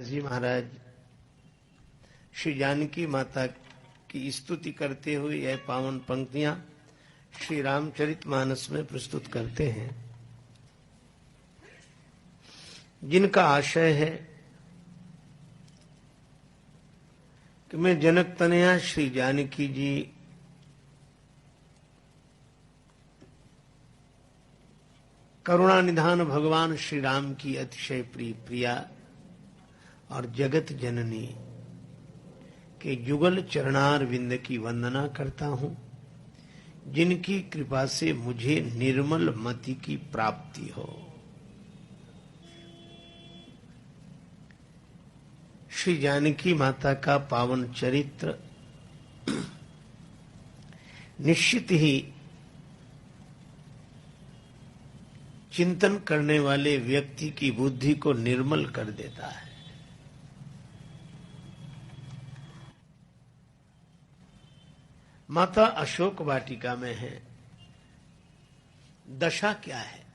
जी महाराज श्री जानकी माता की स्तुति करते हुए यह पावन पंक्तियां श्री रामचरितमानस में प्रस्तुत करते हैं, जिनका आशय है कि मैं जनक तनया श्री जानकी जी करुणा निधान भगवान श्री राम की अतिशय प्रिय प्रिया और जगत जननी के जुगल चरणार विंद की वंदना करता हूं, जिनकी कृपा से मुझे निर्मल मति की प्राप्ति हो। श्री जानकी माता का पावन चरित्र निश्चित ही चिंतन करने वाले व्यक्ति की बुद्धि को निर्मल कर देता है। माता अशोक वाटिका में है। दशा क्या है?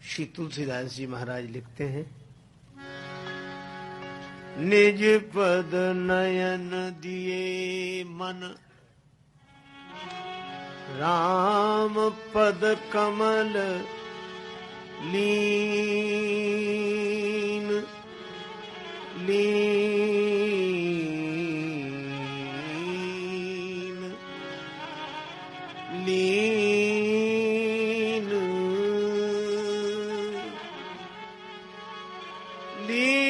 श्री तुलसीदास जी महाराज लिखते हैं, निज पद नयन दिए मन राम पद कमल लीन लीन लीन लीन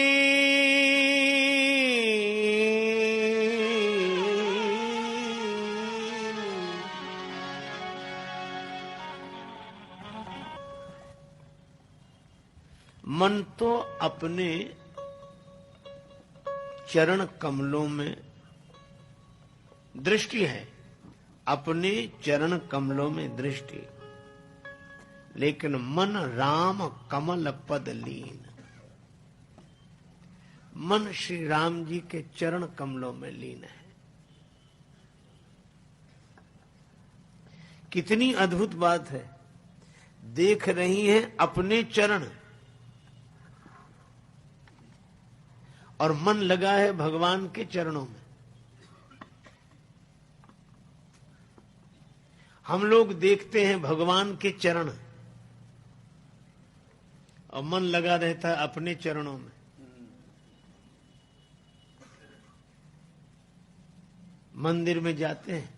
मन तो अपने चरण कमलों में दृष्टि है, अपने चरण कमलों में दृष्टि, लेकिन मन राम कमल पद लीन। मन श्री राम जी के चरण कमलों में लीन है। कितनी अद्भुत बात है। देख रही हैं अपने चरण और मन लगा है भगवान के चरणों में। हम लोग देखते हैं भगवान के चरण और मन लगा रहता है अपने चरणों में। मंदिर में जाते हैं,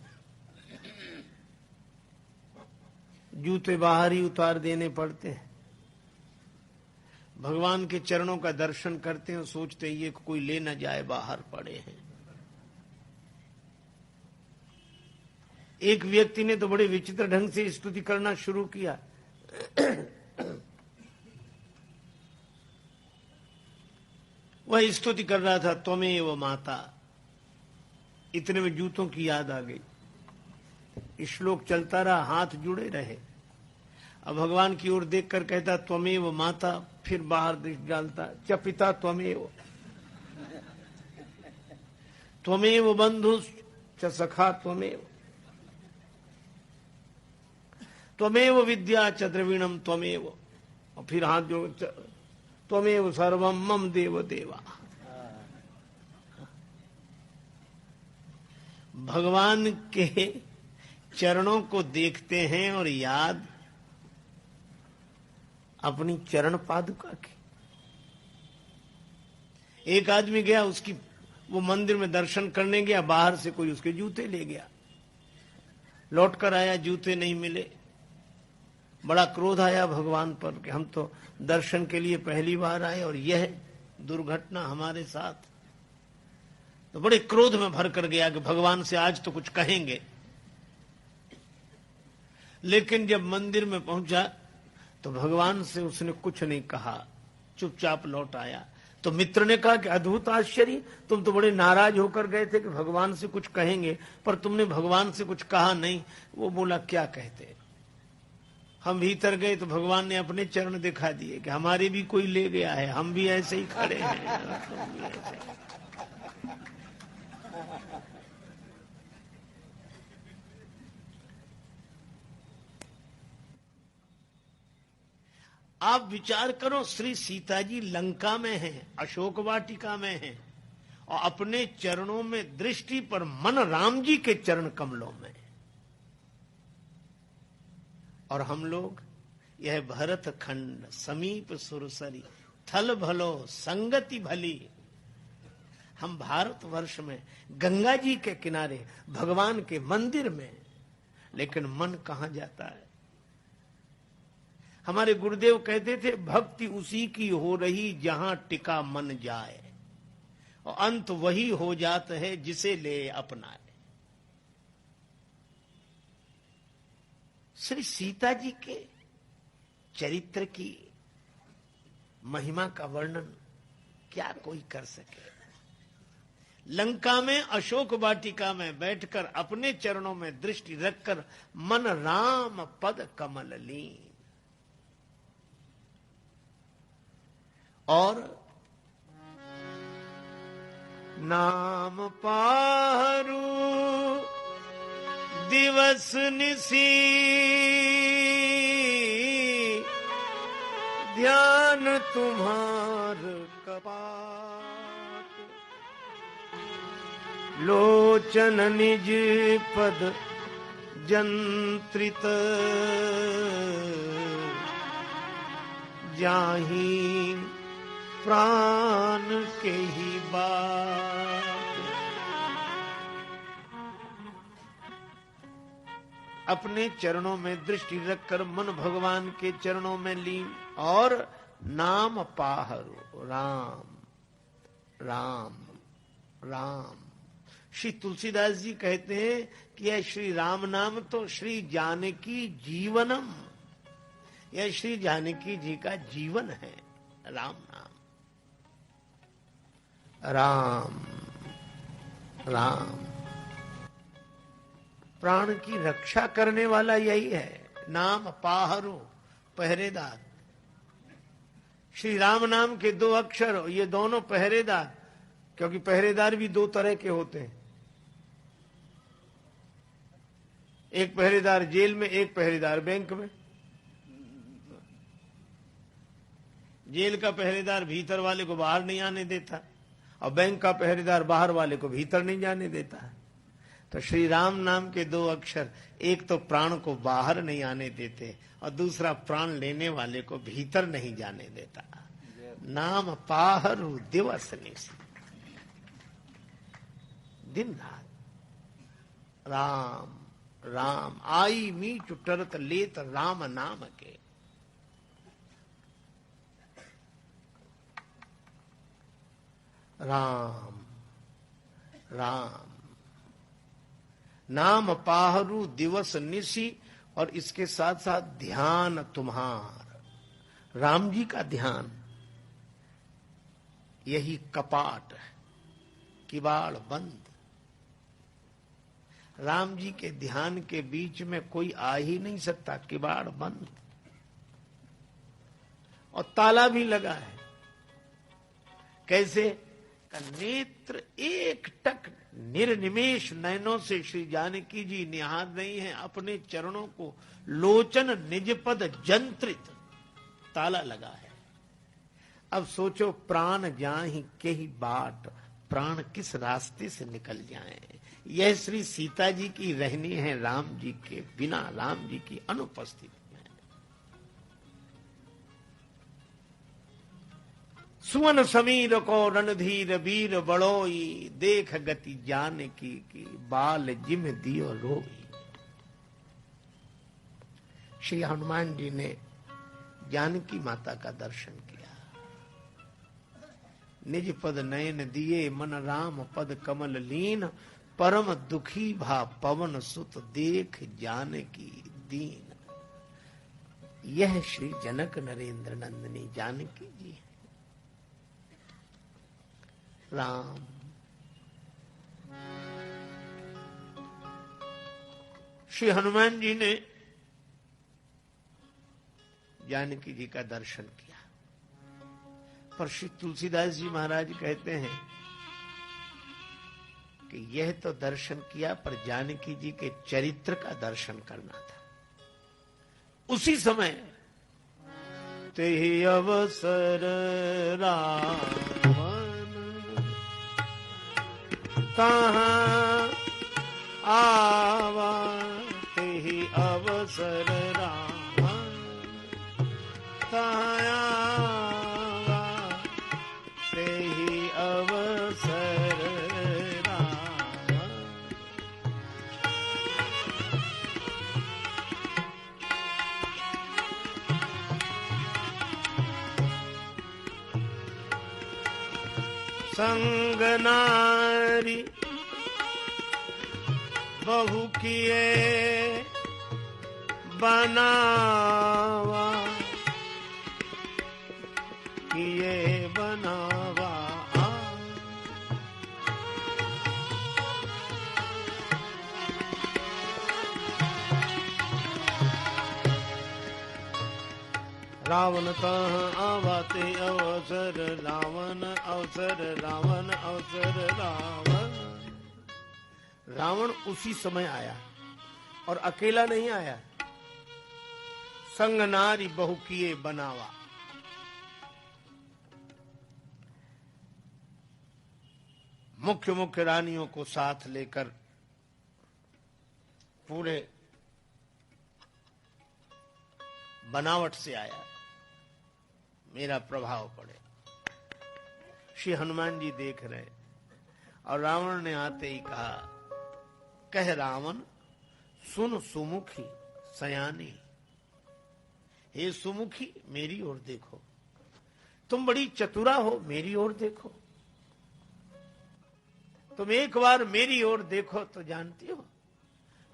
जूते बाहर ही उतार देने पड़ते हैं। भगवान के चरणों का दर्शन करते हैं, सोचते हैं ये कोई ले न जाए, बाहर पड़े हैं। एक व्यक्ति ने तो बड़े विचित्र ढंग से स्तुति करना शुरू किया। वह स्तुति कर रहा था, त्वमेव माता। इतने में जूतों की याद आ गई। श्लोक चलता रहा, हाथ जुड़े रहे। अब भगवान की ओर देखकर कहता त्वमेव माता, फिर बाहर दृष्टि डालता, च पिता त्वमेव, त्वमेव बंधु च सखा त्वमेव, त्वमेव विद्या च द्रविणम त्वमेव, और फिर हाथ जोड़ त्वमेव सर्वम मम देव देवा। भगवान के चरणों को देखते हैं और याद अपनी चरण पादुका की। एक आदमी गया, उसकी वो मंदिर में दर्शन करने गया, बाहर से कोई उसके जूते ले गया। लौट कर आया, जूते नहीं मिले। बड़ा क्रोध आया भगवान पर कि हम तो दर्शन के लिए पहली बार आए और यह दुर्घटना हमारे साथ। तो बड़े क्रोध में भर कर गया कि भगवान से आज तो कुछ कहेंगे। लेकिन जब मंदिर में पहुंचा तो भगवान से उसने कुछ नहीं कहा, चुपचाप लौट आया। तो मित्र ने कहा कि अद्भुत आश्चर्य, तुम तो बड़े नाराज होकर गए थे कि भगवान से कुछ कहेंगे, पर तुमने भगवान से कुछ कहा नहीं। वो बोला क्या कहते। हम भीतर गए तो भगवान ने अपने चरण दिखा दिए कि हमारे भी कोई ले गया है, हम भी ऐसे ही खड़े हैं। आप विचार करो, श्री सीता जी लंका में हैं, अशोक वाटिका में हैं, और अपने चरणों में दृष्टि पर मन राम जी के चरण कमलों में। और हम लोग, यह भरत खंड समीप सुरसरी, थल भलो संगति भली। हम भारतवर्ष में गंगा जी के किनारे भगवान के मंदिर में, लेकिन मन कहां जाता है। हमारे गुरुदेव कहते थे, भक्ति उसी की हो रही जहां टिका मन जाए, और अंत वही हो जाता है जिसे ले अपनाए। श्री सीता जी के चरित्र की महिमा का वर्णन क्या कोई कर सके। लंका में अशोक वाटिका में बैठकर अपने चरणों में दृष्टि रखकर मन राम पद कमल लीन। और नाम पारू दिवस निसी, ध्यान तुम्हार कपाट, लोचन निज पद जंत्रित, जाहि प्राण के ही बात। अपने चरणों में दृष्टि रखकर मन भगवान के चरणों में लीन, और नाम पाहरो राम राम राम। श्री तुलसीदास जी कहते हैं कि यह श्री राम नाम तो श्री जानकी जीवनम, यह श्री जानकी जी का जीवन है। राम नाम, राम राम, प्राण की रक्षा करने वाला यही है। नाम पाहरो, पहरेदार। श्री राम नाम के दो अक्षर, ये दोनों पहरेदार, क्योंकि पहरेदार भी दो तरह के होते हैं। एक पहरेदार जेल में, एक पहरेदार बैंक में। जेल का पहरेदार भीतर वाले को बाहर नहीं आने देता, और बैंक का पहरेदार बाहर वाले को भीतर नहीं जाने देता है। तो श्री राम नाम के दो अक्षर, एक तो प्राण को बाहर नहीं आने देते, और दूसरा प्राण लेने वाले को भीतर नहीं जाने देता। नाम पाहरु दिवस निसी, दिन रात राम राम। आई मीठ टरत लेत राम नाम के। राम राम, नाम पाहरु दिवस निसी, और इसके साथ साथ ध्यान तुम्हार, राम जी का ध्यान, यही कपाट है, किवाड़ बंद। राम जी के ध्यान के बीच में कोई आ ही नहीं सकता, किवाड़ बंद, और ताला भी लगा है। कैसे? नेत्र एक टक निर्निमेष नयनों से श्री जानकी जी निहार रही हैं अपने चरणों को। लोचन निज पद जंत्रित, ताला लगा है। अब सोचो, प्राण जाहि के ही बाट, प्राण किस रास्ते से निकल जाएं। यह श्री सीता जी की रहनी है राम जी के बिना, राम जी की अनुपस्थिति में। सुवन समीर को रणधीर वीर बड़ोई, देख गति जानकी की बाल जिम दियो रोई। श्री हनुमान जी ने जानकी माता का दर्शन किया। निज पद नयन दिए मन राम पद कमल लीन, परम दुखी भा पवन सुत देख जानकी दीन। यह श्री जनक नरेंद्र नंदिनी जानकी जी है। राम श्री हनुमान जी ने जानकी जी का दर्शन किया, पर श्री तुलसीदास जी महाराज कहते हैं कि यह तो दर्शन किया, पर जानकी जी के चरित्र का दर्शन करना था। उसी समय तेहि अवसर रावण तहाँ आवा, तेहि अवसर रावण तहाँ आवा, तेहि अवसर रावण। संग नारी बहु किए बनावा, किए बनावा। रावण तहाँ आवाते अवसर रावण अवसर, रावण अवसर रावण। रावण उसी समय आया और अकेला नहीं आया, संग नारी बहु किए बनावा। मुख्य मुख्य रानियों को साथ लेकर पूरे बनावट से आया, मेरा प्रभाव पड़े। श्री हनुमान जी देख रहे और रावण ने आते ही कहा, कह रावण सुन सुमुखी सयानी। हे सुमुखी मेरी ओर देखो, तुम बड़ी चतुरा हो, मेरी ओर देखो। तुम एक बार मेरी ओर देखो तो जानती हो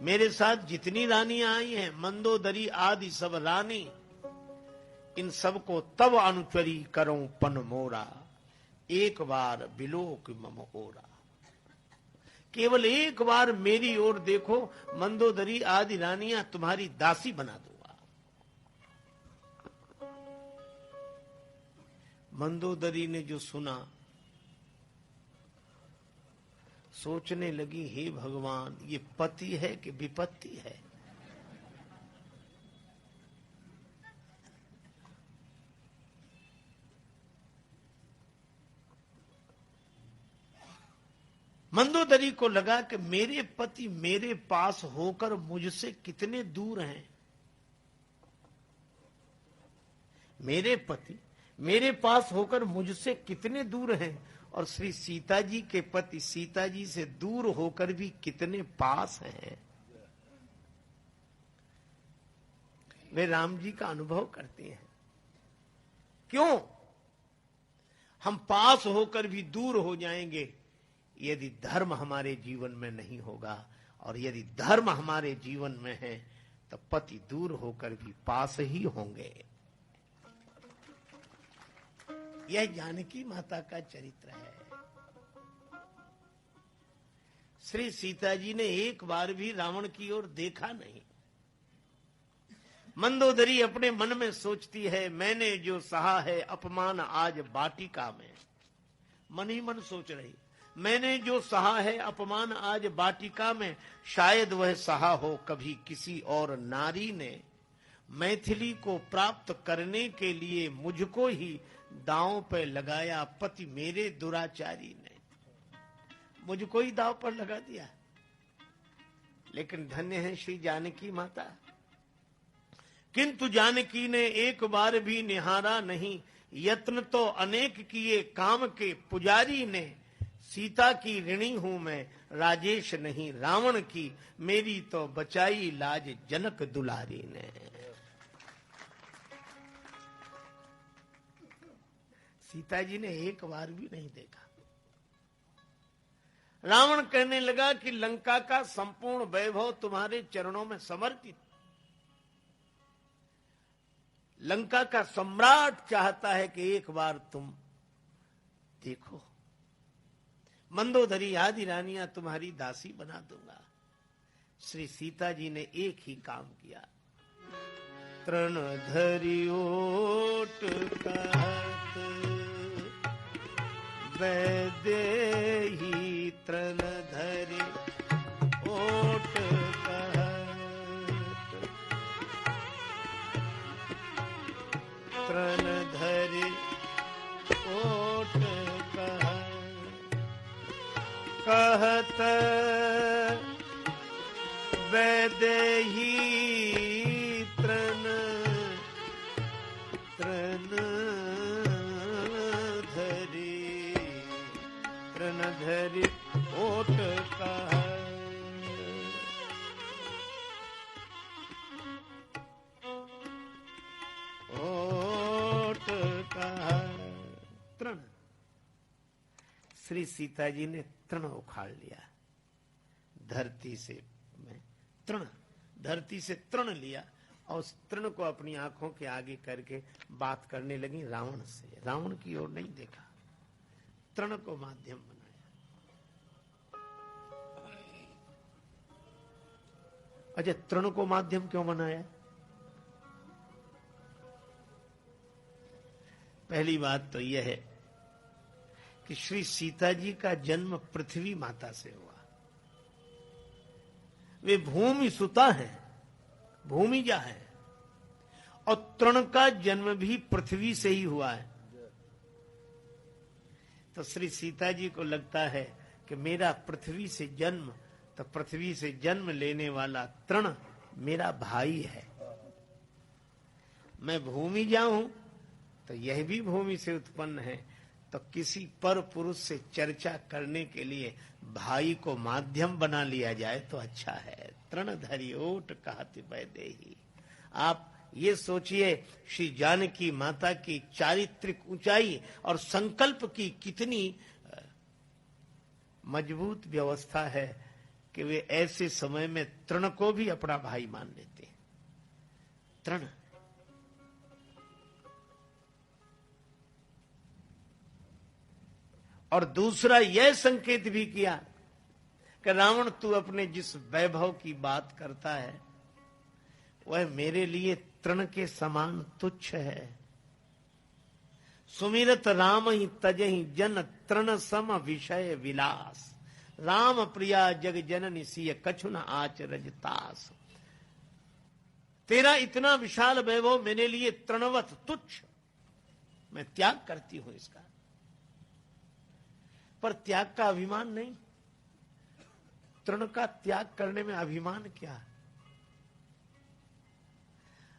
मेरे साथ जितनी रानियां आई हैं, मंदोदरी आदि सब रानी, इन सबको तब अनुचरी करूं पन मोरा, एक बार बिलोक मम ओरा। केवल एक बार मेरी ओर देखो, मंदोदरी आदि रानियां तुम्हारी दासी बना दूंगा। मंदोदरी ने जो सुना सोचने लगी, हे भगवान ये पति है कि विपत्ति है। मंदोदरी को लगा कि मेरे पति मेरे पास होकर मुझसे कितने दूर हैं। मेरे पति मेरे पास होकर मुझसे कितने दूर हैं, और श्री सीता जी के पति सीता जी से दूर होकर भी कितने पास हैं। वे राम जी का अनुभव करते हैं। क्यों हम पास होकर भी दूर हो जाएंगे? यदि धर्म हमारे जीवन में नहीं होगा, और यदि धर्म हमारे जीवन में है तो पति दूर होकर भी पास ही होंगे। यह जानकी माता का चरित्र है। श्री सीता जी ने एक बार भी रावण की ओर देखा नहीं। मंदोदरी अपने मन में सोचती है, मैंने जो सहा है अपमान आज बाटिका में। मन ही मन सोच रही, मैंने जो सहा है अपमान आज बाटिका में, शायद वह सहा हो कभी किसी और नारी ने। मैथिली को प्राप्त करने के लिए मुझको ही दांव पे लगाया पति मेरे दुराचारी ने। मुझको ही दांव पर लगा दिया। लेकिन धन्य है श्री जानकी माता। किंतु जानकी ने एक बार भी निहारा नहीं, यत्न तो अनेक किए काम के पुजारी ने। सीता की ऋणी हूं मैं राजेश नहीं रावण की, मेरी तो बचाई लाज जनक दुलारी ने। सीता जी ने एक बार भी नहीं देखा। रावण कहने लगा कि लंका का संपूर्ण वैभव तुम्हारे चरणों में समर्पित। लंका का सम्राट चाहता है कि एक बार तुम देखो। मंदोदरी आदि रानियां तुम्हारी दासी बना दूंगा। श्री सीता जी ने एक ही काम किया, तृण धरि ओट कहत वैदेही, तृण धरि ओट कहत तृण धरि ओट कहत वैदेही तृण धरि ओट तृण। श्री सीता जी ने तृण उखाड़ लिया धरती से, तृण धरती से तृण लिया और उस तृण को अपनी आंखों के आगे करके बात करने लगी रावण से। रावण की ओर नहीं देखा, तृण को माध्यम बनाया। अच्छा, तृण को माध्यम क्यों बनाया? पहली बात तो यह है कि श्री सीता जी का जन्म पृथ्वी माता से हुआ। वे भूमि सुता है, भूमिजा है, और तृण का जन्म भी पृथ्वी से ही हुआ है। तो श्री सीता जी को लगता है कि मेरा पृथ्वी से जन्म, तो पृथ्वी से जन्म लेने वाला तृण मेरा भाई है। मैं भूमिजा हूं तो यह भी भूमि से उत्पन्न है, तो किसी पर पुरुष से चर्चा करने के लिए भाई को माध्यम बना लिया जाए तो अच्छा है। तृण धरि ओट कहत वैदेही। आप ये सोचिए श्री जानकी माता की चारित्रिक ऊंचाई और संकल्प की कितनी मजबूत व्यवस्था है कि वे ऐसे समय में तृण को भी अपना भाई मान लेते हैं। तृण और दूसरा यह संकेत भी किया कि रावण, तू अपने जिस वैभव की बात करता है वह मेरे लिए तृण के समान तुच्छ है। सुमिरत राम ही तजहि जन तृण सम विषय विलास। राम प्रिया जग जननी सिय कछु न आचरज तास। तेरा इतना विशाल वैभव मेरे लिए तृणवत तुच्छ, मैं त्याग करती हूं इसका। पर त्याग का अभिमान नहीं, तृण का त्याग करने में अभिमान क्या?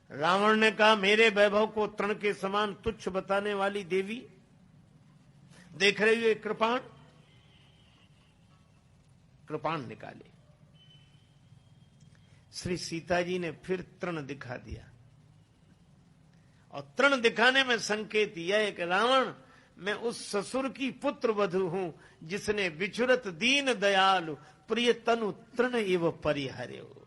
रावण ने कहा, मेरे वैभव को तृण के समान तुच्छ बताने वाली देवी, देख रही हो कृपाण? कृपाण निकाले। श्री सीता जी ने फिर तृण दिखा दिया, और तृण दिखाने में संकेत यह है कि रावण, मैं उस ससुर की पुत्र वधु हूं जिसने विचुरत दीन दयालु प्रिय तनु तृण एव परिहरे हो।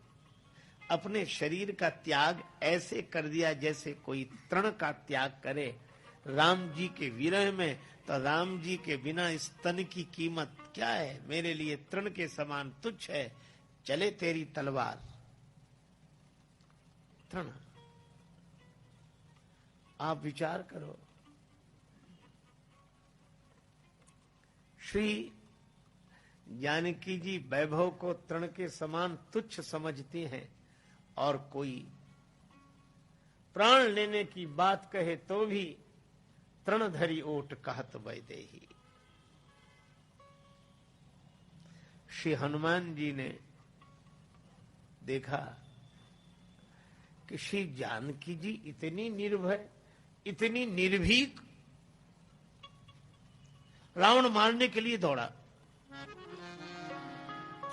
अपने शरीर का त्याग ऐसे कर दिया जैसे कोई तृण का त्याग करे राम जी के विरह में। तो राम जी के बिना इस तन की कीमत क्या है? मेरे लिए तृण के समान तुच्छ है। चले तेरी तलवार। तृण, आप विचार करो, श्री जानकी जी वैभव को तृण के समान तुच्छ समझती हैं, और कोई प्राण लेने की बात कहे तो भी तृण धरि ओट कहत वैदेही। श्री हनुमान जी ने देखा कि श्री जानकी जी इतनी निर्भय, इतनी निर्भीक, रावण मारने के लिए दौड़ा।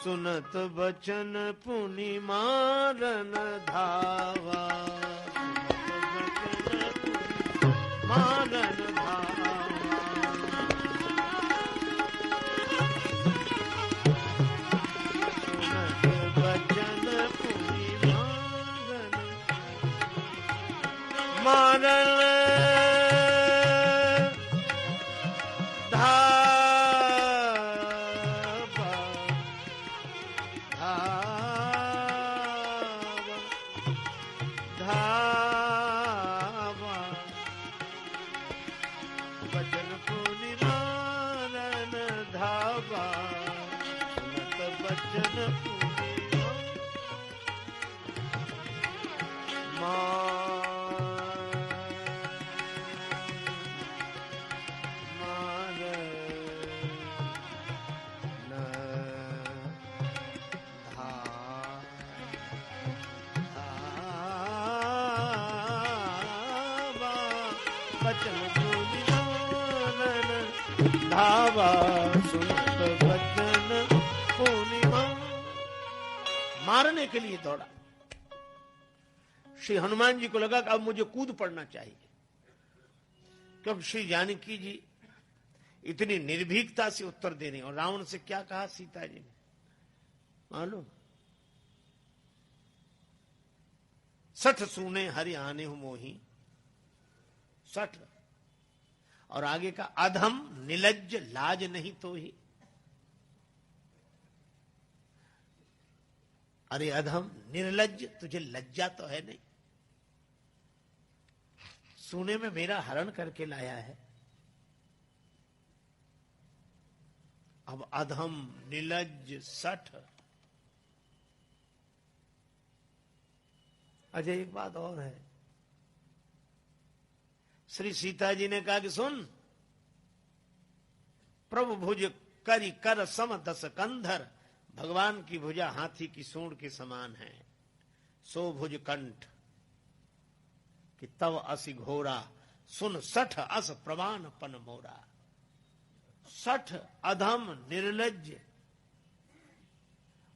सुनत बचन पुनि मारन धावा, मारन धावा। सुनत बचन पुनि मारन बचन पूनि मानन, धावा सुनत बचन पूनि मारने के लिए दौड़ा। श्री हनुमान जी को लगा कि अब मुझे कूद पड़ना चाहिए, क्योंकि श्री जानकी जी इतनी निर्भीकता से उत्तर दे रही। और रावण से क्या कहा सीता जी ने मालूम? सठ सूने हरि आने हो मोही, सठ। और आगे का अधम निलज्ज लाज नहीं तो ही। अरे अधम निर्लज्ज, तुझे लज्जा तो है नहीं, सूने में मेरा हरण करके लाया है। अब अधम निलज्ज सठ। अजय एक बात और है, श्री सीता जी ने कहा कि सुन, प्रभु भुज करी कर सम दस कंधर, भगवान की भुजा हाथी की सूंड के समान है। सो भुज कंठ कि तव असि घोरा, सुन सठ अस प्रमाण पन मोरा। सठ अधम निर्लज्ज।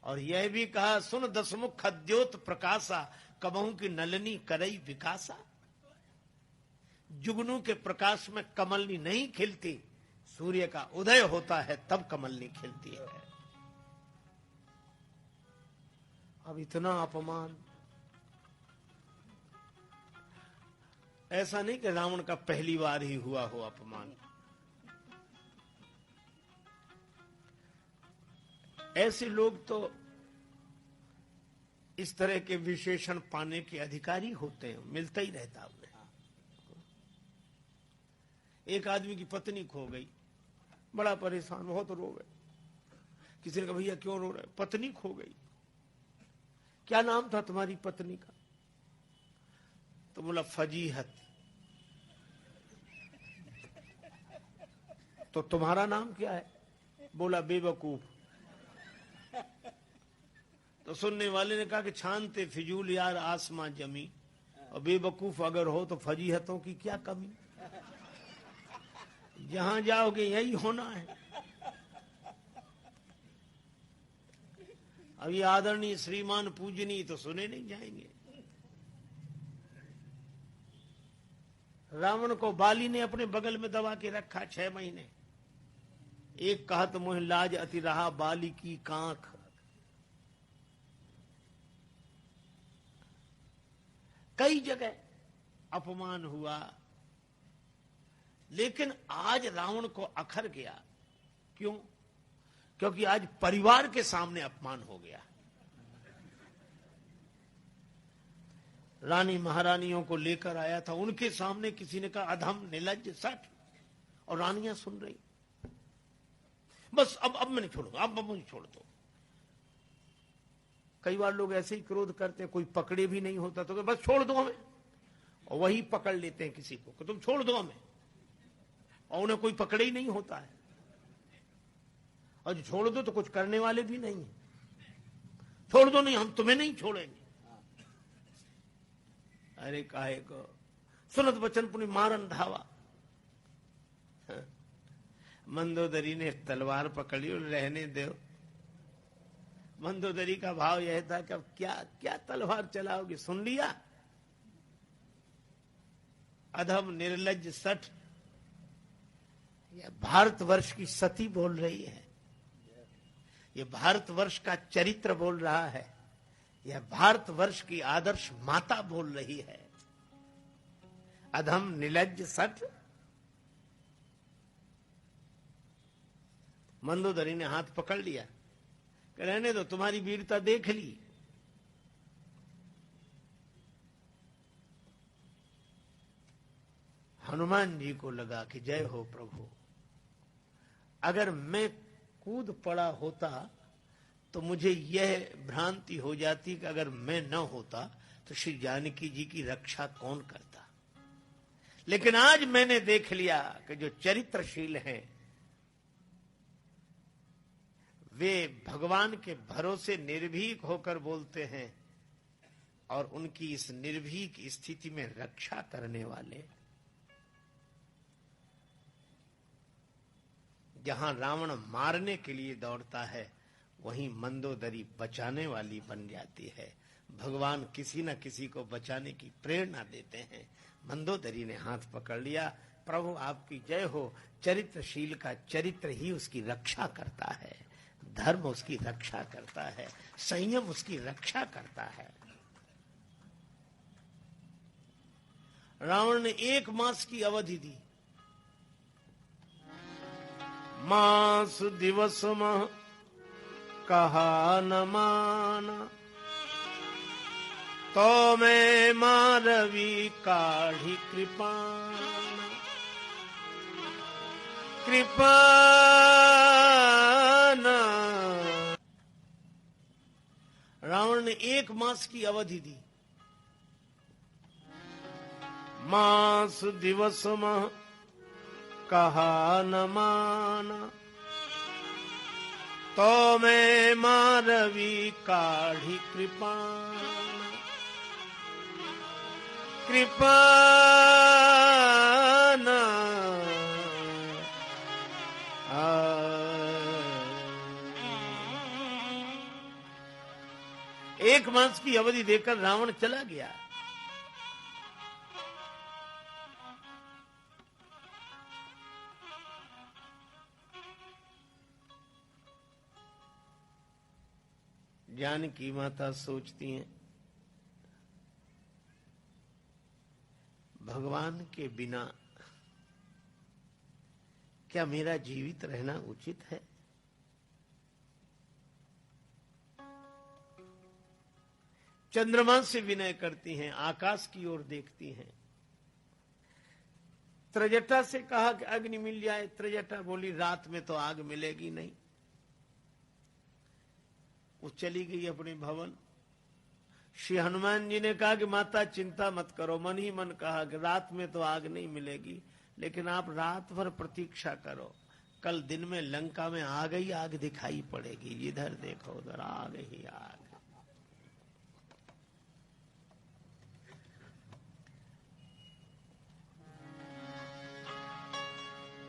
और यह भी कहा सुन दसमुख खद्योत प्रकाशा, कबहू की नलनी करई विकासा। जुगनू के प्रकाश में कमलनी नहीं खिलती, सूर्य का उदय होता है तब कमलनी खिलती है। अब इतना अपमान। ऐसा नहीं कि रावण का पहली बार ही हुआ हो अपमान। ऐसे लोग तो इस तरह के विशेषण पाने के अधिकारी होते हैं, मिलता ही रहता उन्हें। एक आदमी की पत्नी खो गई, बड़ा परेशान, बहुत रो गए। किसी ने कहा भैया क्यों रो रहे? पत्नी खो गई। क्या नाम था तुम्हारी पत्नी का? तो बोला फजीहत। तो तुम्हारा नाम क्या है? बोला बेवकूफ। तो सुनने वाले ने कहा कि छानते फिजूल यार आसमां जमी, और बेवकूफ अगर हो तो फजीहतों की क्या कमी। जहां जाओगे यही होना है। अब ये आदरणीय श्रीमान पूजनीय तो सुने नहीं जाएंगे। रावण को बाली ने अपने बगल में दबा के रखा 6 महीने। एक कहा तो मोह लाज अति रहा, बाली की कांख। कई जगह अपमान हुआ, लेकिन आज रावण को अखर गया। क्यों? क्योंकि आज परिवार के सामने अपमान हो गया। रानी महारानियों को लेकर आया था, उनके सामने किसी ने कहा अधम निलज्ज सठ, और रानियां सुन रही। बस अब मैं नहीं छोड़ूंगा, अब मुझे छोड़ दो। कई बार लोग ऐसे ही क्रोध करते हैं, कोई पकड़े भी नहीं होता तो बस छोड़ दो हमें, और वही पकड़ लेते हैं किसी को कि तुम छोड़ दो हमें, और उन्हें कोई पकड़े ही नहीं होता है। और जो छोड़ दो तो कुछ करने वाले भी नहीं है। छोड़ दो, नहीं हम तुम्हें नहीं छोड़ेंगे। अरे काहे को? सुनत वचन पुनि मारन धावा। मंदोदरी ने तलवार पकड़ी और रहने दो। मंदोदरी का भाव यह था कि अब क्या क्या तलवार चलाओगे? सुन लिया? अधम निर्लज्ज सठ। यह भारतवर्ष की सती बोल रही है, यह भारतवर्ष का चरित्र बोल रहा है, यह भारतवर्ष की आदर्श माता बोल रही है। अधम निलज्ज सठ। मंदोदरी ने हाथ पकड़ लिया, रहने दो, तुम्हारी वीरता देख ली। हनुमान जी को लगा कि जय हो प्रभु, अगर मैं कूद पड़ा होता तो मुझे यह भ्रांति हो जाती कि अगर मैं न होता तो श्री जानकी जी की रक्षा कौन करता। लेकिन आज मैंने देख लिया कि जो चरित्रशील हैं वे भगवान के भरोसे निर्भीक होकर बोलते हैं, और उनकी इस निर्भीक स्थिति में रक्षा करने वाले जहां रावण मारने के लिए दौड़ता है, वहीं मंदोदरी बचाने वाली बन जाती है। भगवान किसी न किसी को बचाने की प्रेरणा देते हैं। मंदोदरी ने हाथ पकड़ लिया, प्रभु आपकी जय हो। चरित्रशील का चरित्र ही उसकी रक्षा करता है, धर्म उसकी रक्षा करता है, संयम उसकी रक्षा करता है। रावण ने 1 मास की अवधि दी। मास दिवस मह कहा न माना, तो मैं मारवी काढ़ी कृपाना। कृपाना रावण ने 1 मास की अवधि दी। मास दिवस मह कहा न माना, तो मैं मारवी काढ़ी कृपाना। कृपाना 1 मास की अवधि देकर रावण चला गया। जानकी माता सोचती हैं, भगवान के बिना क्या मेरा जीवित रहना उचित है? चंद्रमा से विनय करती हैं, आकाश की ओर देखती हैं। त्रजटा से कहा कि अग्नि मिल जाए। त्रजटा बोली रात में तो आग मिलेगी नहीं। वो चली गई अपने भवन। श्री हनुमान जी ने कहा कि माता चिंता मत करो। मन ही मन कहा कि रात में तो आग नहीं मिलेगी, लेकिन आप रात भर प्रतीक्षा करो, कल दिन में लंका में आग ही आग दिखाई पड़ेगी। जिधर देखो उधर आग ही आग।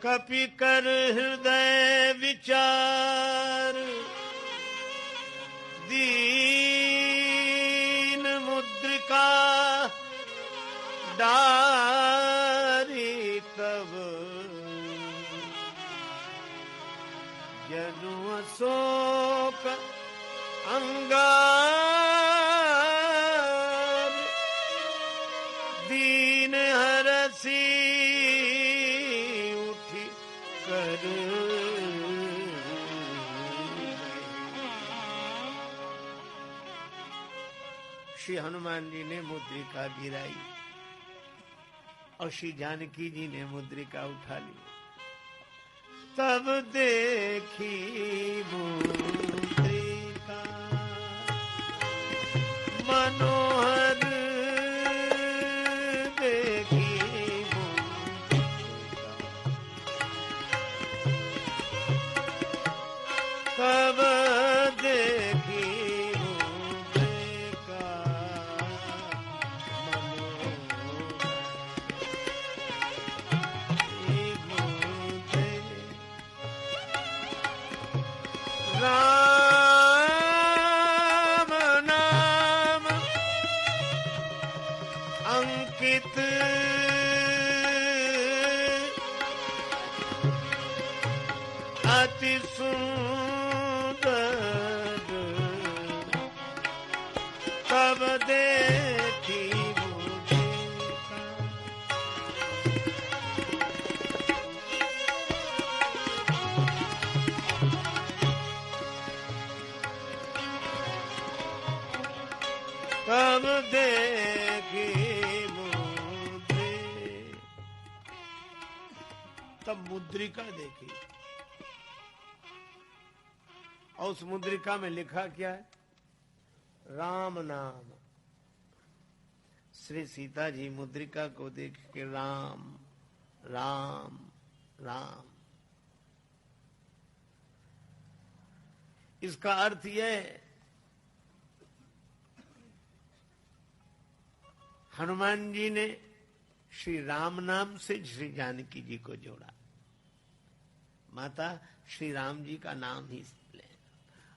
कपि कर हृदय विचार, दीन मुद्रिका डारी तब, जनु अशोक अंगार, दीन हरसी उठी कर। श्री हनुमान जी ने मुद्रिका गिराई और श्री जानकी जी ने मुद्रिका उठा ली। तब देखी मुद्रिका मनोहर, देखी मुद्रिका तब देखी राम नाम अंकित, अति सुंदर, तब देखी मुद्रिका। तब देखी मुद्रिका। तब मुद्रिका देखी और उस मुद्रिका में लिखा क्या है? राम नाम। श्री सीता जी मुद्रिका को देख के राम राम राम। इसका अर्थ यह, हनुमान जी ने श्री राम नाम से श्री जानकी जी को जोड़ा। माता श्री राम जी का नाम ही ले।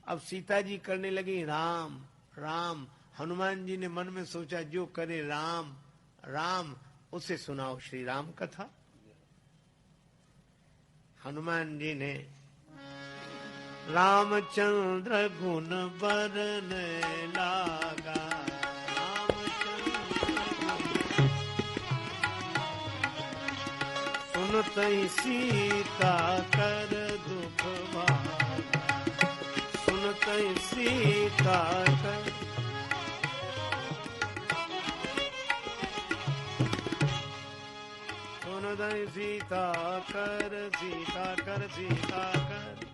अब सीता जी करने लगी राम राम। हनुमान जी ने मन में सोचा जो करे राम राम, उसे सुनाओ श्री राम कथा। हनुमान जी ने रामचंद्र गुण बरने लागा, सुनतई सीता कर दुख भागा, सुनतई सीता कर। सुनतई सीता कर सीता कर सीता कर।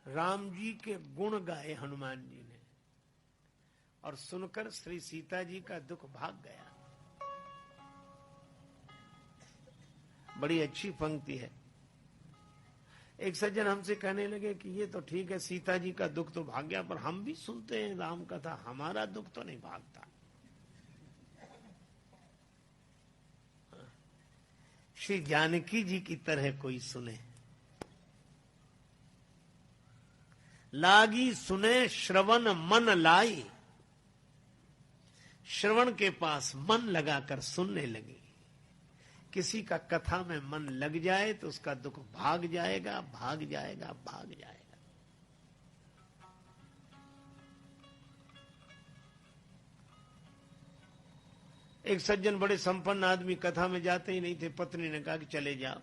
राम जी के गुण गाए हनुमान जी ने, और सुनकर श्री सीता जी का दुख भाग गया। बड़ी अच्छी पंक्ति है। एक सज्जन हमसे कहने लगे कि ये तो ठीक है, सीता जी का दुख तो भाग गया, पर हम भी सुनते हैं राम कथा, हमारा दुख तो नहीं भागता। श्री जानकी जी की तरह कोई सुने। लागी सुने श्रवण मन लाई, श्रवण के पास मन लगाकर सुनने लगी। किसी का कथा में मन लग जाए तो उसका दुख भाग जाएगा भाग जाएगा भाग जाएगा। एक सज्जन बड़े संपन्न आदमी कथा में जाते ही नहीं थे। पत्नी ने कहा कि चले जाओ।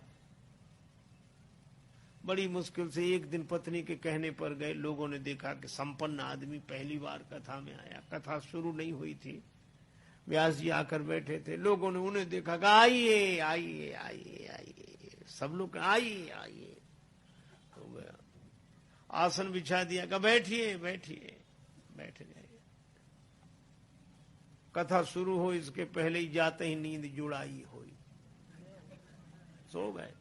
बड़ी मुश्किल से एक दिन पत्नी के कहने पर गए। लोगों ने देखा कि संपन्न आदमी पहली बार कथा में आया। कथा शुरू नहीं हुई थी, व्यास जी आकर बैठे थे। लोगों ने उन्हें देखा कि आइए आइए आइए आइए, सब लोग आइए आइए हो गया। आसन बिछा दिया, कहा बैठिए बैठिए, बैठ गए। कथा शुरू हो इसके पहले ही जाते ही नींद जुड़ाई हुई, सो गए।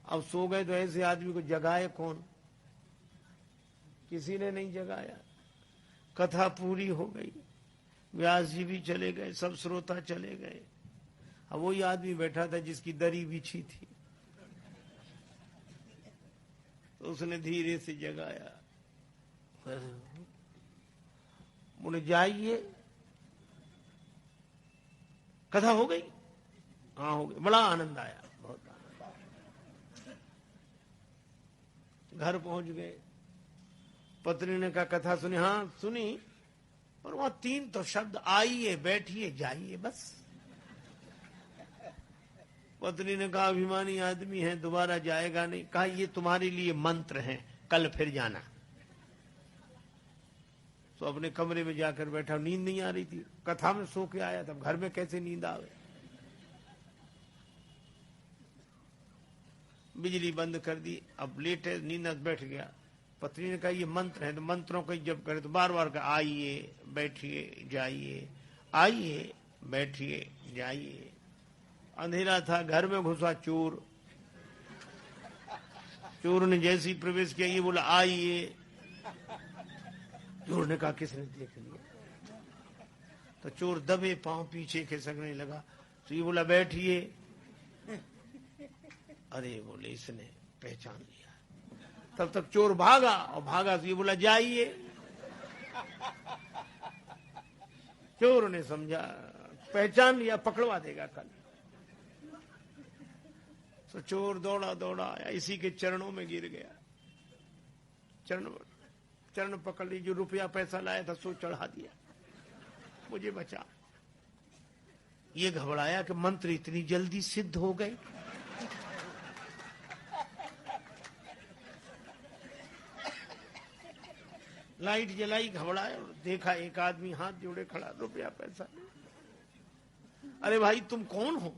अब सो गए तो ऐसे आदमी को जगाए कौन? किसी ने नहीं जगाया। कथा पूरी हो गई, व्यास जी भी चले गए, सब श्रोता चले गए। अब वही आदमी बैठा था जिसकी दरी बिछी थी, तो उसने धीरे से जगाया। बोले जाइए, कथा हो गई? हाँ हो गई। बड़ा आनंद आया, बहुत आनंद। घर पहुंच गए। पत्नी ने कहा कथा सुनी? हाँ सुनी, पर वहां 3 तो शब्द आइए बैठिए जाइए बस। पत्नी ने कहा अभिमानी आदमी है, दोबारा जाएगा नहीं। कहा ये तुम्हारे लिए मंत्र है, कल फिर जाना। तो अपने कमरे में जाकर बैठा। नींद नहीं आ रही थी, कथा में सो के आया था, घर में कैसे नींद आवे। बिजली बंद कर दी, अब लेटे, नींद बैठ गया। पत्नी ने कहा ये मंत्र है, तो मंत्रों को जब करे तो बार बार कहा आइए बैठिए जाइए, आइए बैठिए जाइए। अंधेरा था, घर में घुसा चोर। चोर ने जैसे ही प्रवेश किया, ये बोला आइए। चोर ने कहा किसने देख लिया? तो चोर दबे पांव पीछे खिसकने लगा। तो ये बोला बैठिए। अरे बोले इसने पहचान लिया। तब तक चोर भागा, और भागा तो ये बोला जाइए। चोर ने समझा पहचान लिया, पकड़वा देगा कल। तो चोर दौड़ा दौड़ा आया, इसी के चरणों में गिर गया। चरण पकड़ ली, जो रुपया पैसा लाया था सो चढ़ा दिया, मुझे बचा। ये घबराया कि मंत्र इतनी जल्दी सिद्ध हो गए। लाइट जलाई, घबराया, देखा एक आदमी हाथ जोड़े खड़ा, रुपया पैसा। अरे भाई तुम कौन हो?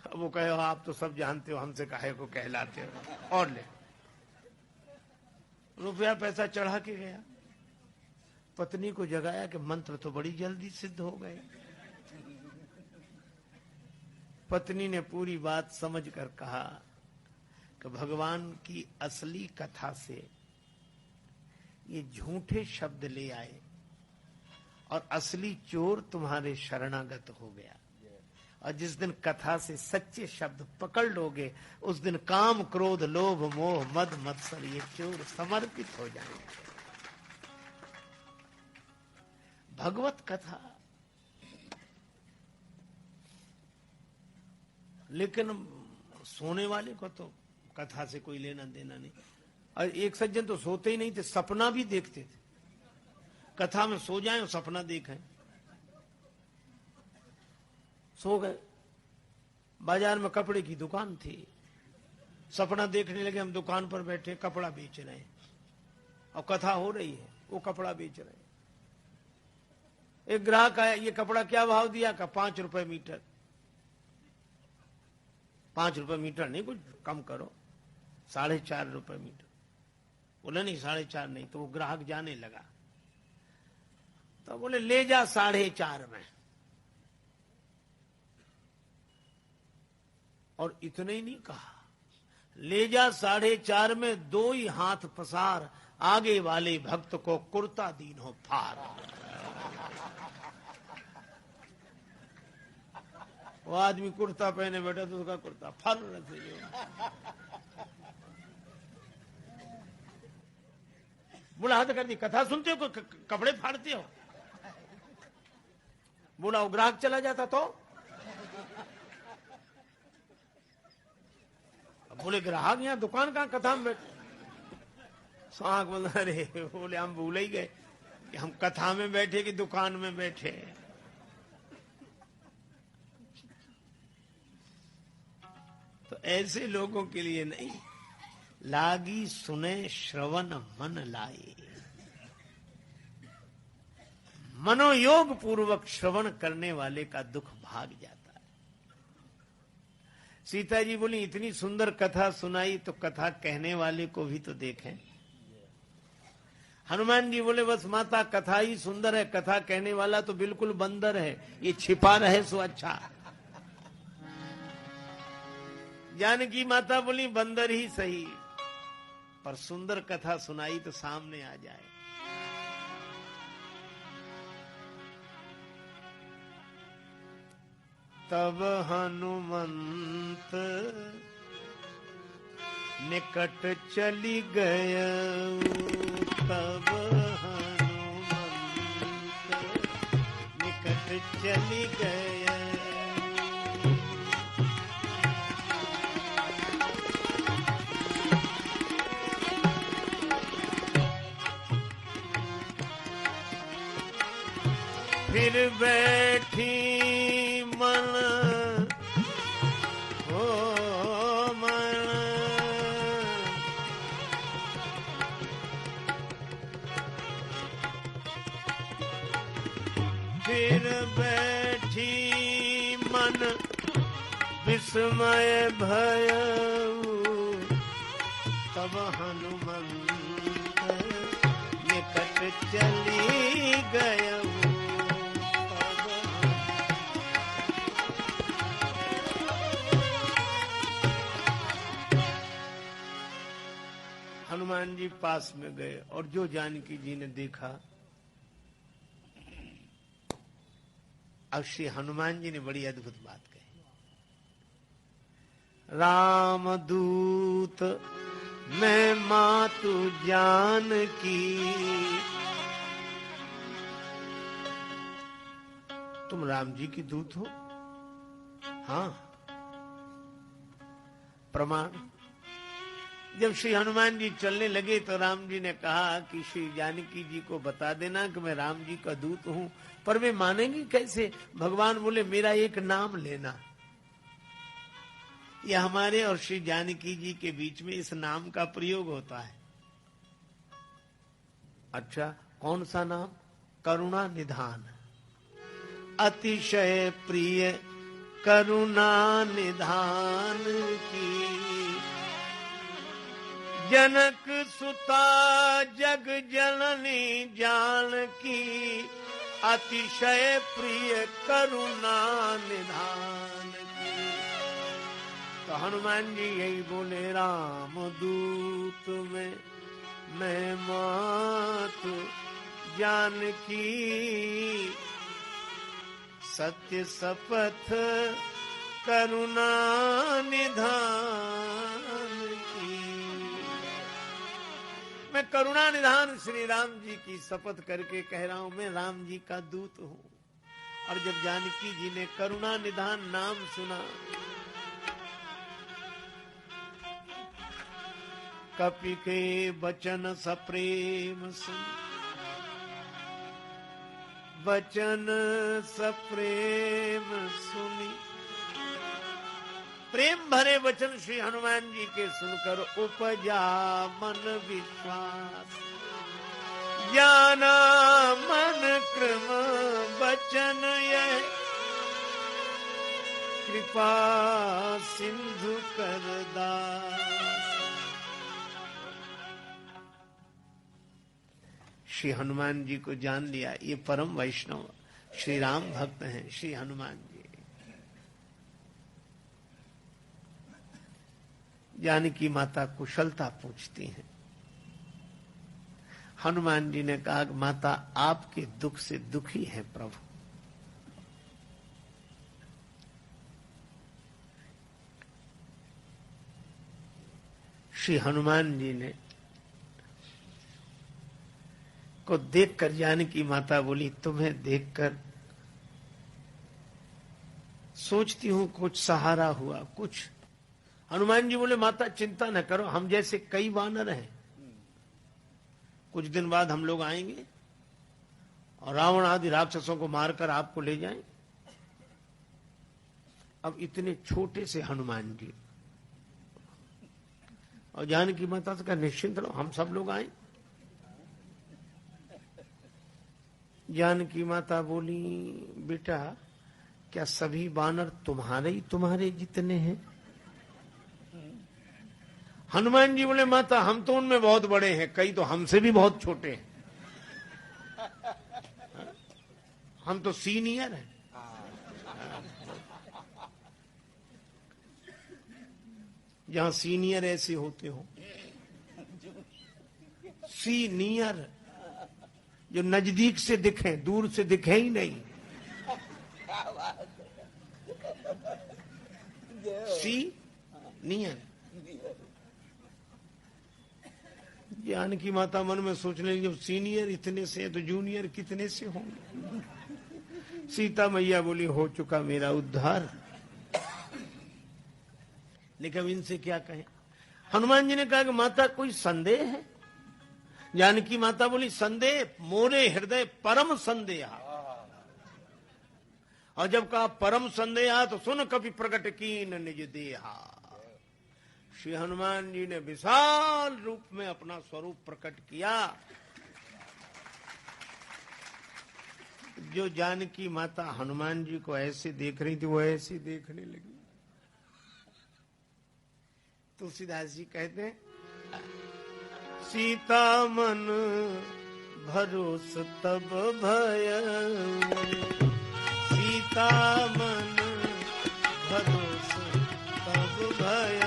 वो कहे आप तो सब जानते हो, हमसे काहे को कहलाते हो, और ले। रुपया पैसा चढ़ा के गया। पत्नी को जगाया कि मंत्र तो बड़ी जल्दी सिद्ध हो गए। पत्नी ने पूरी बात समझकर कहा कि भगवान की असली कथा से ये झूठे शब्द ले आए और असली चोर तुम्हारे शरणागत हो गया। और जिस दिन कथा से सच्चे शब्द पकड़ लोगे, उस दिन काम, क्रोध, लोभ, मोह, मद, मत्सर ये चोर समर्पित हो जाएंगे। भगवत कथा। लेकिन सोने वाले को तो कथा से कोई लेना देना नहीं। और एक सज्जन तो सोते ही नहीं थे, सपना भी देखते थे। कथा में सो जाएं और सपना देखें। सो गए, बाजार में कपड़े की दुकान थी, सपना देखने लगे हम दुकान पर बैठे कपड़ा बेच रहे हैं और कथा हो रही है, वो कपड़ा बेच रहे हैं। एक ग्राहक आया, ये कपड़ा क्या भाव दिया? का 5 रुपए मीटर। 5 रुपए मीटर नहीं, कुछ कम करो। 4.5 रुपए मीटर। बोले नहीं 4.5 नहीं। तो वो ग्राहक जाने लगा, तो बोले ले जा 4.5 में। और इतने ही नहीं कहा, ले जा 4.5 में 2 ही हाथ पसार, आगे वाले भक्त को कुर्ता दीनो फार। वो आदमी कुर्ता पहने बैठा तो उसका कुर्ता फर से बोला हाथ कर दी, कथा सुनते हो कपड़े फाड़ते हो? बोला वो ग्राहक चला जाता तो? बोले ग्राहक यहाँ दुकान कहाँ, कथा में बैठे। साग बोला अरे, बोले हम भूल ही गए कि हम कथा में बैठे कि दुकान में बैठे। तो ऐसे लोगों के लिए नहीं, लागी सुने श्रवण मन लाए। मनोयोग पूर्वक श्रवण करने वाले का दुख भाग जाता है। सीता जी बोली इतनी सुंदर कथा सुनाई तो कथा कहने वाले को भी तो देखें। हनुमान जी बोले बस माता कथा ही सुंदर है, कथा कहने वाला तो बिल्कुल बंदर है, ये छिपा रहे सो अच्छा। जानकी माता बोली बंदर ही सही, पर सुंदर कथा सुनाई तो सामने आ जाए। तब हनुमंत निकट चली गय, तब हनुमंत निकट चली गय। फिर बैठी मन हो मन, फिर बैठी मन विस्मय भयउ, तब हनुमंत निकट चली गयउ। हनुमान जी पास में गए और जो जानकी जी ने देखा, अब श्री हनुमान जी ने बड़ी अद्भुत बात कही। राम दूत मैं मातु जानकी, तुम राम जी की दूत हो? हाँ, प्रमाण। जब श्री हनुमान जी चलने लगे तो राम जी ने कहा कि श्री जानकी जी को बता देना कि मैं राम जी का दूत हूं, पर वे मानेंगी कैसे? भगवान बोले मेरा एक नाम लेना। यह हमारे और श्री जानकी जी के बीच में इस नाम का प्रयोग होता है। अच्छा, कौन सा नाम? करुणा निधान। अतिशय प्रिय करुणा निधान की, जनक सुता जग जननी जानकी, अतिशय प्रिय करुणा निधान की। तो हनुमान जी यही बोले राम दूत में मैं मात जानकी सत्य शपथ करुणा निधान की। मैं करुणा निधान श्री राम जी की शपथ करके कह रहा हूं, मैं राम जी का दूत हूं। और जब जानकी जी ने करुणा निधान नाम सुना, कपि के बचन सप्रेम सुन, बचन सप्रेम सुनी। प्रेम भरे वचन श्री हनुमान जी के सुनकर उपजा मन विश्वास, ज्ञाना मन क्रम बचन यह कृपा सिंधु कर दास। श्री हनुमान जी को जान लिया, ये परम वैष्णव श्री राम भक्त हैं श्री हनुमान जी। जानकी माता कुशलता पूछती हैं। हनुमान जी ने कहा, माता आपके दुख से दुखी है प्रभु। श्री हनुमान जी ने को देखकर जानकी माता बोली, तुम्हें देखकर सोचती हूं कुछ सहारा हुआ कुछ। हनुमान जी बोले, माता चिंता न करो, हम जैसे कई वानर हैं, कुछ दिन बाद हम लोग आएंगे और रावण आदि राक्षसों को मारकर आपको ले जाएं। अब इतने छोटे से हनुमान जी और जानकी माता से कहा, निश्चिंत रहो, हम सब लोग आए। जानकी माता बोली, बेटा क्या सभी वानर तुम्हारे जितने हैं? हनुमान जी बोले, माता हम तो उनमें बहुत बड़े हैं, कई तो हमसे भी बहुत छोटे हैं, हम तो सीनियर हैं। जहां सीनियर ऐसे होते हो, सीनियर जो नजदीक से दिखे, दूर से दिखे ही नहीं। सीनियर। जानकी माता मन में सोचने लगी, जब सीनियर इतने से तो जूनियर कितने से होंगे। सीता मैया बोली, हो चुका मेरा उद्धार। लेकिन इनसे क्या कहें। हनुमान जी ने कहा कि माता कोई संदेह है? जानकी माता बोली, संदेह मोरे हृदय परम संदेह। और जब कहा परम संदेह तो सुन कभी प्रकट कीन निज देहा। श्री हनुमान जी ने विशाल रूप में अपना स्वरूप प्रकट किया। जो जानकी माता हनुमान जी को ऐसे देख रही थी, वो ऐसे देखने लगी। तुलसीदास जी कहते हैं, सीता मन भरोस तब भय, सीता मन भरोस तब भय,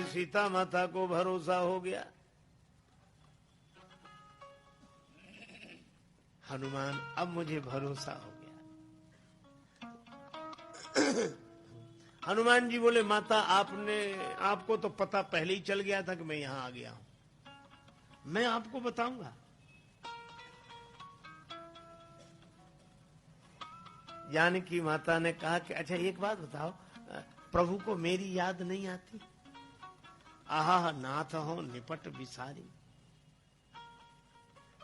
सीता माता को भरोसा हो गया। हनुमान, अब मुझे भरोसा हो गया। हनुमान जी बोले, माता आपको तो पता पहले ही चल गया था कि मैं यहां आ गया हूं, मैं आपको बताऊंगा। जानकी माता ने कहा कि अच्छा एक बात बताओ, प्रभु को मेरी याद नहीं आती? आहा नाथ हो निपट विसारी।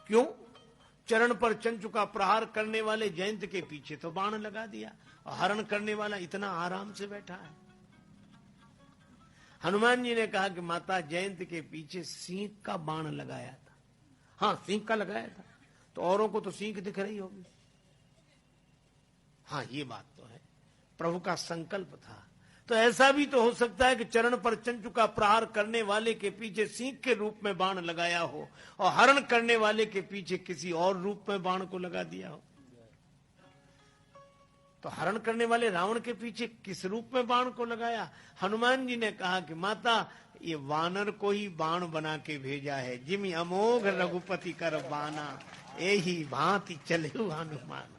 क्यों? चरण पर चंचु का प्रहार करने वाले जयंत के पीछे तो बाण लगा दिया और हरण करने वाला इतना आराम से बैठा है। हनुमान जी ने कहा कि माता जयंत के पीछे सींग का बाण लगाया था। हाँ, सींग का लगाया था, तो औरों को तो सींग दिख रही होगी। हाँ, ये बात तो है, प्रभु का संकल्प था। तो ऐसा भी तो हो सकता है कि चरण पर चंचु का प्रहार करने वाले के पीछे सींग के रूप में बाण लगाया हो, और हरण करने वाले के पीछे किसी और रूप में बाण को लगा दिया हो। तो हरण करने वाले रावण के पीछे किस रूप में बाण को लगाया? हनुमान जी ने कहा कि माता, ये वानर को ही बाण बना के भेजा है। जिमि अमोघ रघुपति कर बाना, यही भांति चले हनुमान।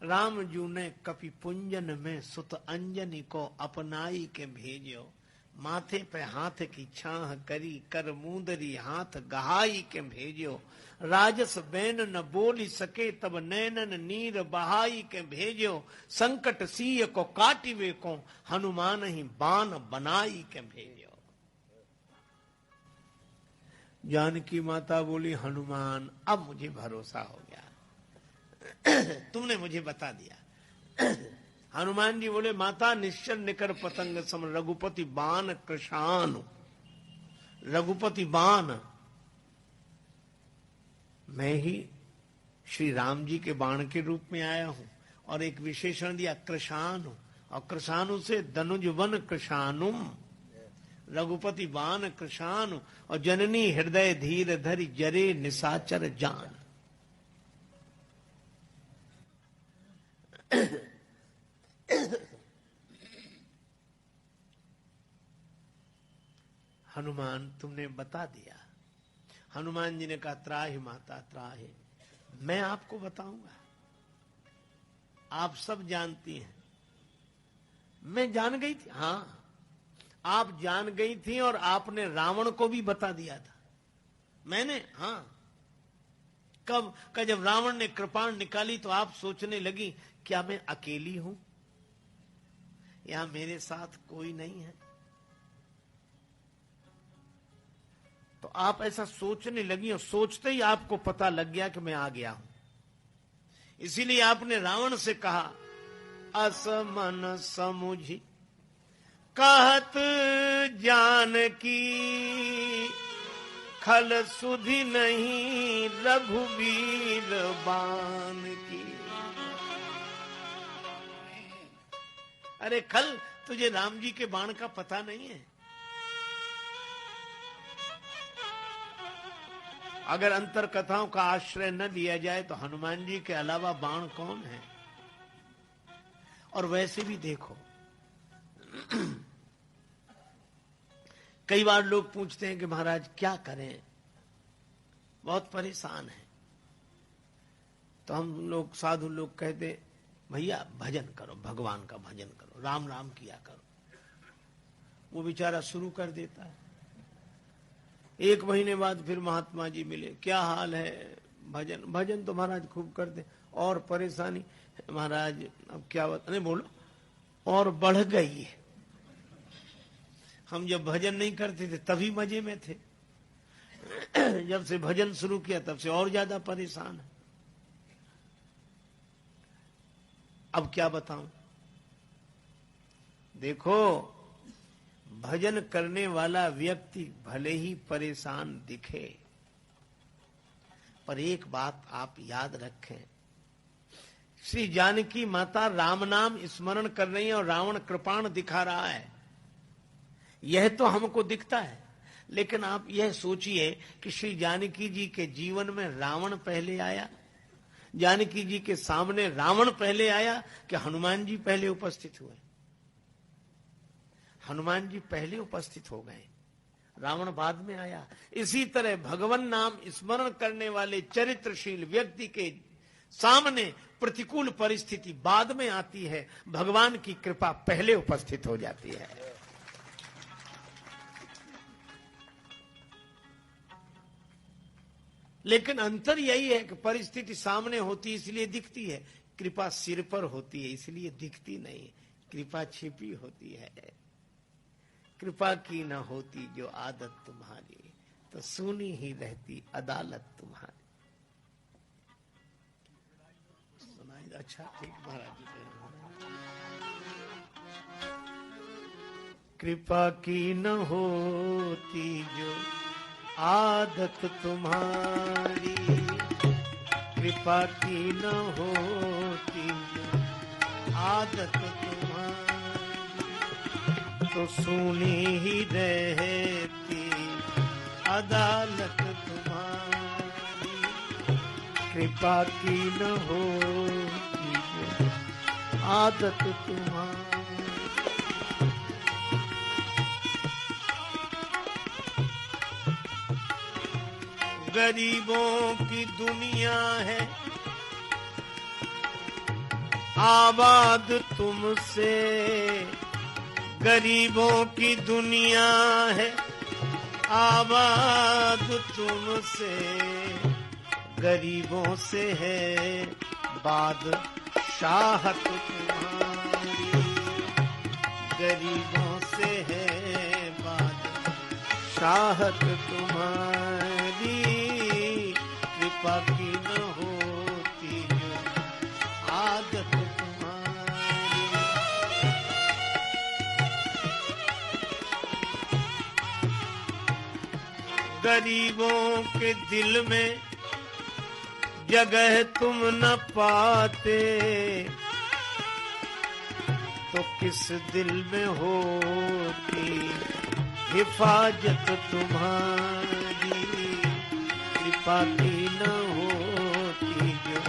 राम जू ने कपि पुंजन में सुत अंजनी को अपनाई के भेजो। माथे पे हाथ की छाह करी, कर मुंदरी हाथ गहाई के भेजो। राजस बैन न बोली सके, तब नैनन नीर बहाई के भेजो। संकट सिय को काटिवे को, हनुमान ही बाण बनाई के भेजो। जानकी माता बोली, हनुमान अब मुझे भरोसा हो गया, तुमने मुझे बता दिया। हनुमान जी बोले, माता निश्चल निकर पतंग सम, रघुपति बाण कृशान। रघुपति बाण मैं ही श्री राम जी के बाण के रूप में आया हूं, और एक विशेषण दिया कृशानु, और कृशानु से धनुज वन कृशानुम। रघुपति बाण कृशानु, और जननी हृदय धीर धरि, जरे निशाचर जान। हनुमान तुमने बता दिया। हनुमान जी ने कहा, त्राहि माता त्राहि, मैं आपको बताऊंगा, आप सब जानती हैं। मैं जान गई थी, हाँ आप जान गई थी, और आपने रावण को भी बता दिया था। मैंने, हाँ कब का, जब रावण ने कृपाण निकाली तो आप सोचने लगी, क्या मैं अकेली हूं, यहां मेरे साथ कोई नहीं है? तो आप ऐसा सोचने लगी, और सोचते ही आपको पता लग गया कि मैं आ गया हूं। इसीलिए आपने रावण से कहा, असमन समुझी कहत जानकी, खल सुधि नहीं रघुवीर बान की। अरे खल, तुझे राम जी के बाण का पता नहीं है? अगर अंतर कथाओं का आश्रय न लिया जाए तो हनुमान जी के अलावा बाण कौन है? और वैसे भी देखो, कई बार लोग पूछते हैं कि महाराज क्या करें, बहुत परेशान है। तो हम लोग साधु लोग कहते, भैया भजन करो, भगवान का भजन करो, राम राम किया करो। वो बेचारा शुरू कर देता है। एक महीने बाद फिर महात्मा जी मिले, क्या हाल है? भजन भजन तो महाराज खूब करते, और परेशानी महाराज अब क्या बताने, बोलो, और बढ़ गई है। हम जब भजन नहीं करते थे तभी मजे में थे, जब से भजन शुरू किया तब से और ज्यादा परेशान है। अब क्या बताऊं? देखो, भजन करने वाला व्यक्ति भले ही परेशान दिखे, पर एक बात आप याद रखें, श्री जानकी माता राम नाम स्मरण कर रही है और रावण कृपाण दिखा रहा है, यह तो हमको दिखता है। लेकिन आप यह सोचिए कि श्री जानकी जी के जीवन में रावण पहले आया, जानकी जी के सामने रावण पहले आया कि हनुमान जी पहले उपस्थित हुए? हनुमान जी पहले उपस्थित हो गए, रावण बाद में आया। इसी तरह भगवान नाम स्मरण करने वाले चरित्रशील व्यक्ति के सामने प्रतिकूल परिस्थिति बाद में आती है, भगवान की कृपा पहले उपस्थित हो जाती है। लेकिन अंतर यही है कि परिस्थिति सामने होती इसलिए दिखती है, कृपा सिर पर होती है इसलिए दिखती नहीं, कृपा छिपी होती है। कृपा की न होती जो आदत तुम्हारी, तो सुनी ही रहती अदालत तुम्हारी। सुनाई अच्छा ठीक महाराज जी। कृपा की न होती जो आदत तुम्हारी, कृपा की न होती जो आदत तुम्हारी, तो सुनी ही रहती अदालत तुम्हारी। कृपा की न होती जो आदत तुम्हारी। गरीबों की दुनिया है आबाद तुमसे, गरीबों की दुनिया है आबाद तुमसे, गरीबों से है बादशाहत तुम्हारी, गरीबों से है बादशाहत तुम्हारी। कृपा की न होती जो आदत तुम्हारी। गरीबों के दिल में जगह तुम न पाते, तो किस दिल में होती हिफाजत तुम्हारी। कृपा की न होती जो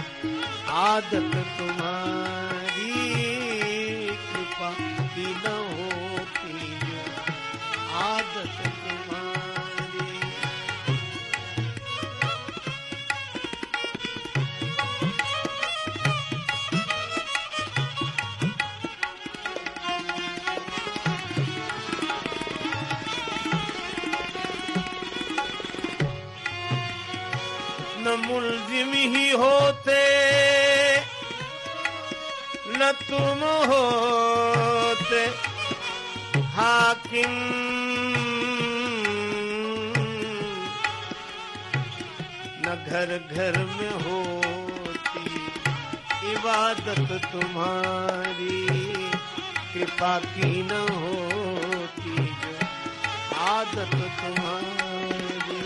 आदत तुम्हारी, कृपा की न होती जो आदत तुम्हारी। न मुल्जिम ही होते न तुम होते हाकिम, न घर घर में होती इबादत तुम्हारी। कृपा की न होती जो आदत तुम्हारी।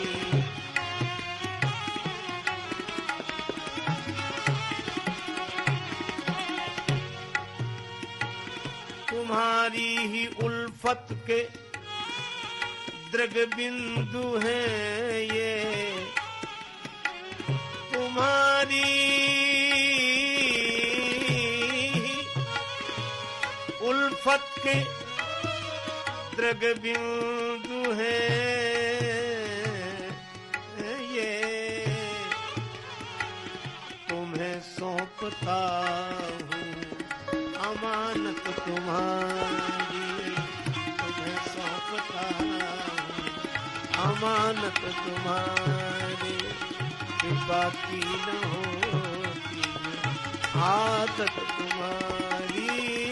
तुम्हारी ही उल्फत के दृग बिंदु हैं ये, तुम्हारी उल्फत के दृग बिंदु हैं ये, तुम्हें सौंपता हूँ अमानत तुम्हारी, तुम्हें सौंपता हूँ अमानत तुम्हारी। कृपा की न होती आदत तुम्हारी।